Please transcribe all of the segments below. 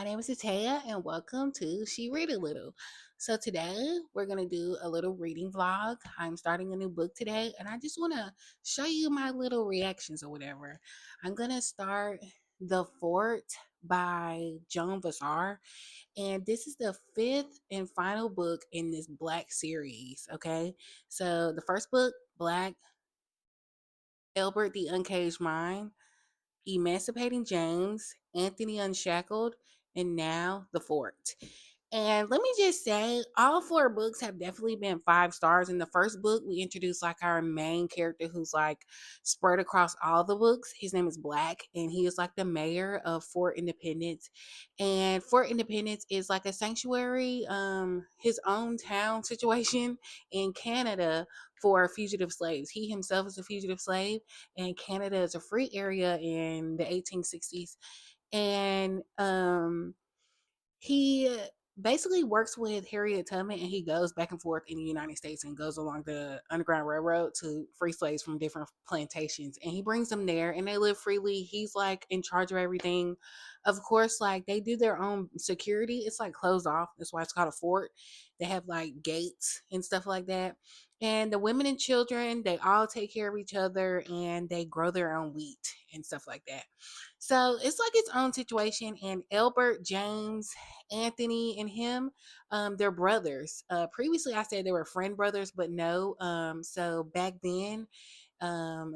name is Ataya, and welcome to She Read a Little. So today we're gonna do a little reading vlog. I'm starting a new book today, and I just want to show you my little reactions or whatever. I'm gonna start The Fort by Joan Vassar, and this is the fifth and final book in this Black series. Okay, so the first book, Black, Elbert the Uncaged Mind, Emancipating James, Anthony Unshackled, and now The Fort. And let me just say, all four books have definitely been 5 stars. In the first book, we introduced like our main character who's like spread across all the books. His name is Black, and he is like the mayor of Fort Independence. And Fort Independence is like a sanctuary, his own town situation in Canada for fugitive slaves. He himself is a fugitive slave, and Canada is a free area in the 1860s. And he basically works with Harriet Tubman, and he goes back and forth in the United States and goes along the Underground Railroad to free slaves from different plantations. And he brings them there and they live freely. He's like in charge of everything. Of course, like they do their own security. It's like closed off. That's why it's called a fort. They have like gates and stuff like that. And the women and children, they all take care of each other and they grow their own wheat and stuff like that. So it's like its own situation. And Albert, James, Anthony, and him, they're brothers. Previously, I said they were friend brothers, but no. So back then, um,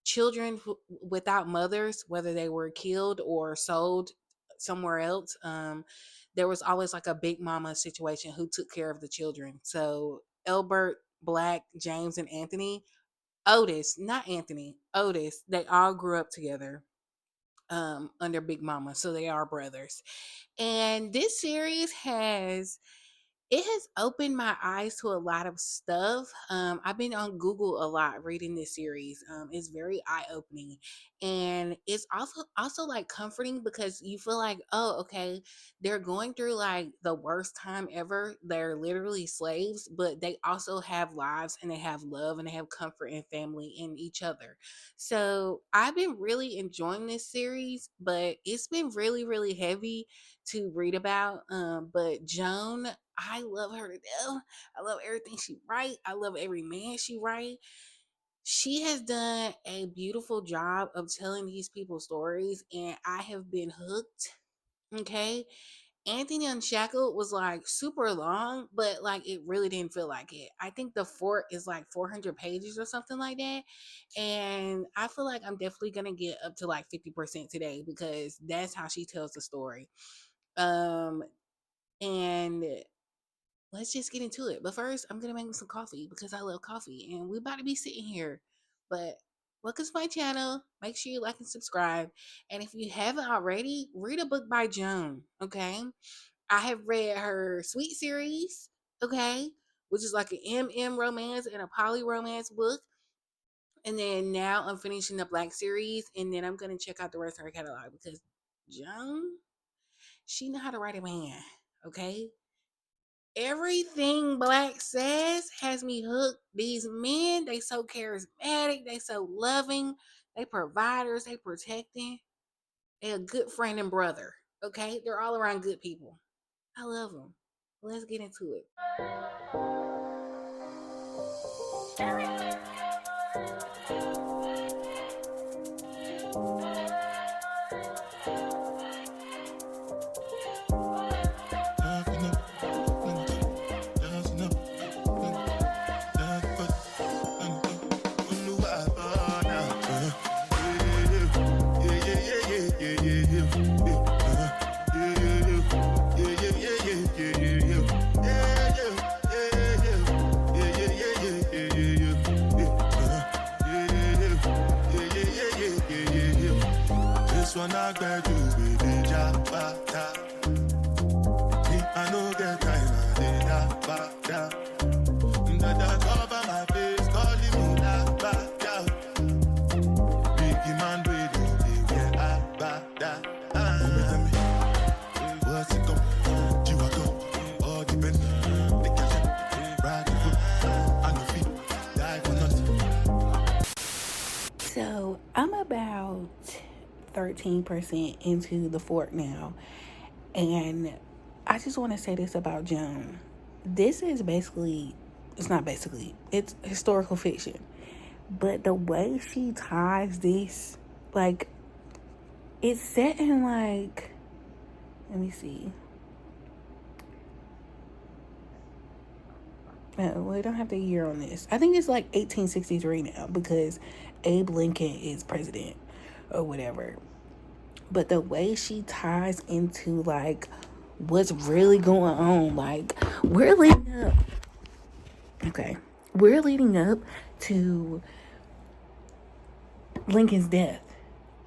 children without mothers, whether they were killed or sold somewhere else, there was always like a big mama situation who took care of the children. So Albert, Black, James, and Anthony, Otis, not Anthony, Otis, they all grew up together under Big Mama. So they are brothers. And this series has opened my eyes to a lot of stuff. I've been on Google a lot reading this series. It's very eye opening, and it's also like comforting because you feel like, oh, okay, they're going through like the worst time ever. They're literally slaves, but they also have lives and they have love and they have comfort and family in each other. So I've been really enjoying this series, but it's been really, really heavy to read about. But Joan, I love her to death. I love everything she write. I love every man she write. She has done a beautiful job of telling these people's stories, and I have been hooked. Okay. Anthony Unshackled was like super long, but like it really didn't feel like it. I think the fort is like 400 pages or something like that. And I feel like I'm definitely going to get up to like 50% today because that's how she tells the story. Um, and let's just get into it. But first, I'm gonna make me some coffee because I love coffee, and we're about to be sitting here. But welcome to my channel. Make sure you like and subscribe. And if you haven't already, read a book by Joan. Okay, I have read her Sweet series. Okay, which is like an romance and a poly romance book. And then now I'm finishing the Black series, and then I'm gonna check out the rest of her catalog because Joan, she know how to write a man. Okay, everything Black says has me hooked. These men, they so charismatic, they so loving, they providers, they protecting, they a good friend and brother. Okay, they're all around good people. I love them. Let's get into it. This one I got you with the jabata. Me, I know get time, I did that bata. That cover my face, calling me that bata. Biggie man, we don't be where I bata. What's it go? You are go. All depend. They catch it. Ride the foot. On your feet. Die for nothing. So I'm about 13% into The Fort now. And I just want to say this about Joan. This is basically, it's not basically, it's historical fiction. But the way she ties this, like, it's set in like, let me see. We don't have the year on this. I think it's like 1863 now because Abe Lincoln is president or whatever. But the way she ties into like what's really going on, like we're leading up. Okay, we're leading up to Lincoln's death.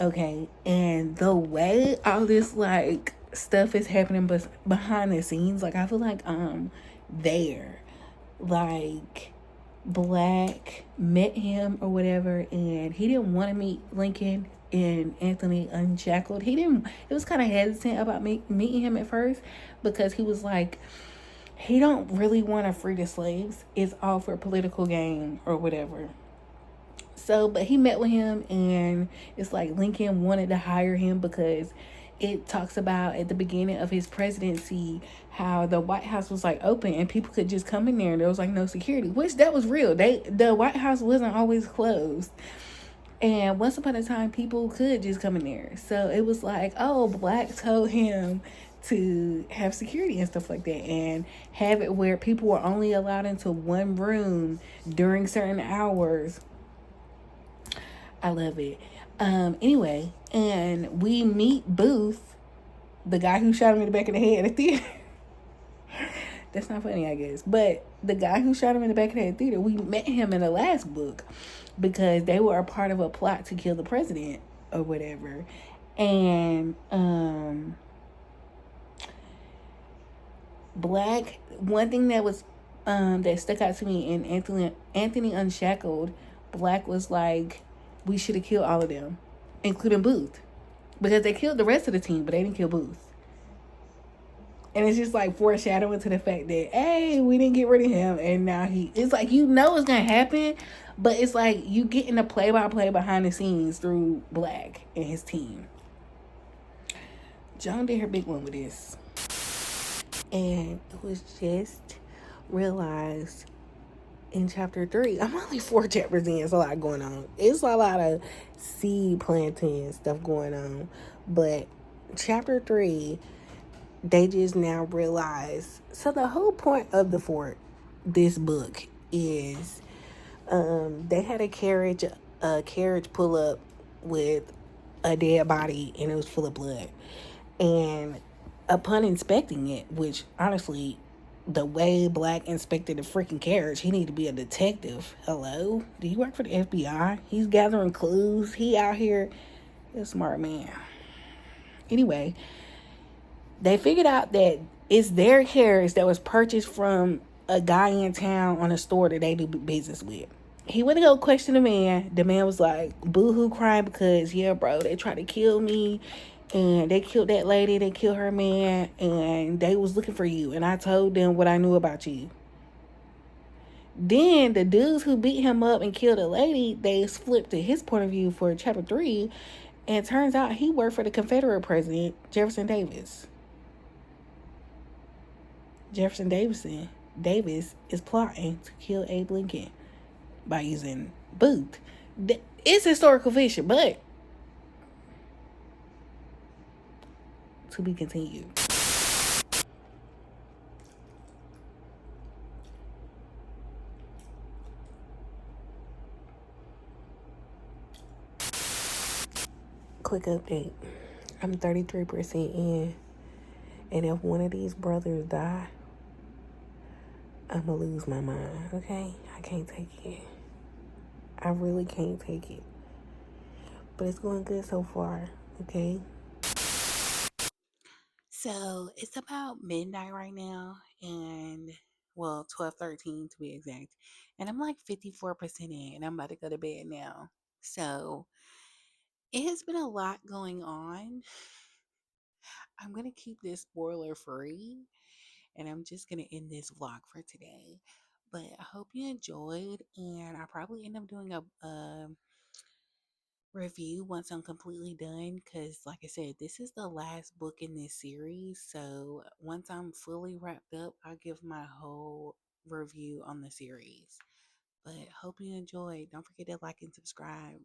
Okay, and the way all this like stuff is happening behind the scenes, like I feel like I'm there, like Black met him or whatever, and he didn't want to meet Lincoln and Anthony Unshackled. He didn't. He was kind of hesitant about meeting him at first because he was like, he don't really want to free the slaves. It's all for political gain or whatever. So, but he met with him, and it's like Lincoln wanted to hire him because it talks about at the beginning of his presidency how the White House was like open and people could just come in there and there was like no security, which that was real. The White House wasn't always closed. And once upon a time, people could just come in there. So it was like, oh, Black told him to have security and stuff like that and have it where people were only allowed into one room during certain hours. I love it. Anyway, and we meet Booth, the guy who shot him in the back of the head at the theater. That's not funny, I guess. But the guy who shot him in the back of the head theater, we met him in the last book because they were a part of a plot to kill the president or whatever. And Black, one thing that was that stuck out to me in Anthony Unshackled, Black was like, we should have killed all of them, including Booth, because they killed the rest of the team, but they didn't kill Booth. And it's just like foreshadowing to the fact that, hey, we didn't get rid of him, and now it's like, you know it's gonna happen, but it's like you getting the play by play behind the scenes through Black and his team. Joan did her big one with this, and it was just realized in chapter 3. I'm only 4 chapters in. It's a lot going on. It's a lot of seed planting stuff going on. But chapter 3, they just now realize. So the whole point of the fort, this book, is they had a carriage pull up with a dead body and it was full of blood. And upon inspecting it, which honestly, the way Black inspected the freaking carriage, he need to be a detective. Hello? Do you work for the FBI? He's gathering clues. He out here. He's a smart man. Anyway, they figured out that it's their carriage that was purchased from a guy in town on a store that they do business with. He went to go question the man. The man was like, boo-hoo crying because, yeah, bro, they tried to kill me. And they killed that lady. They killed her man. And they was looking for you. And I told them what I knew about you. Then the dudes who beat him up and killed the lady, they flipped to his point of view for chapter 3. And it turns out he worked for the Confederate president, Jefferson Davis. Jefferson Davis is plotting to kill Abe Lincoln by using Booth. It's historical fiction, but to be continued. Quick update. I'm 33% in, and if one of these brothers die, I'm gonna lose my mind, okay? I can't take it. I really can't take it. But it's going good so far, okay? So it's about midnight right now, and well, 12:13 to be exact. And I'm like 54% in, and I'm about to go to bed now. So it has been a lot going on. I'm gonna keep this spoiler free, and I'm just gonna end this vlog for today. But I hope you enjoyed, and I probably end up doing review once I'm completely done because, like I said, this is the last book in this series. So once I'm fully wrapped up, I'll give my whole review on the series. But hope you enjoyed. Don't forget to like and subscribe.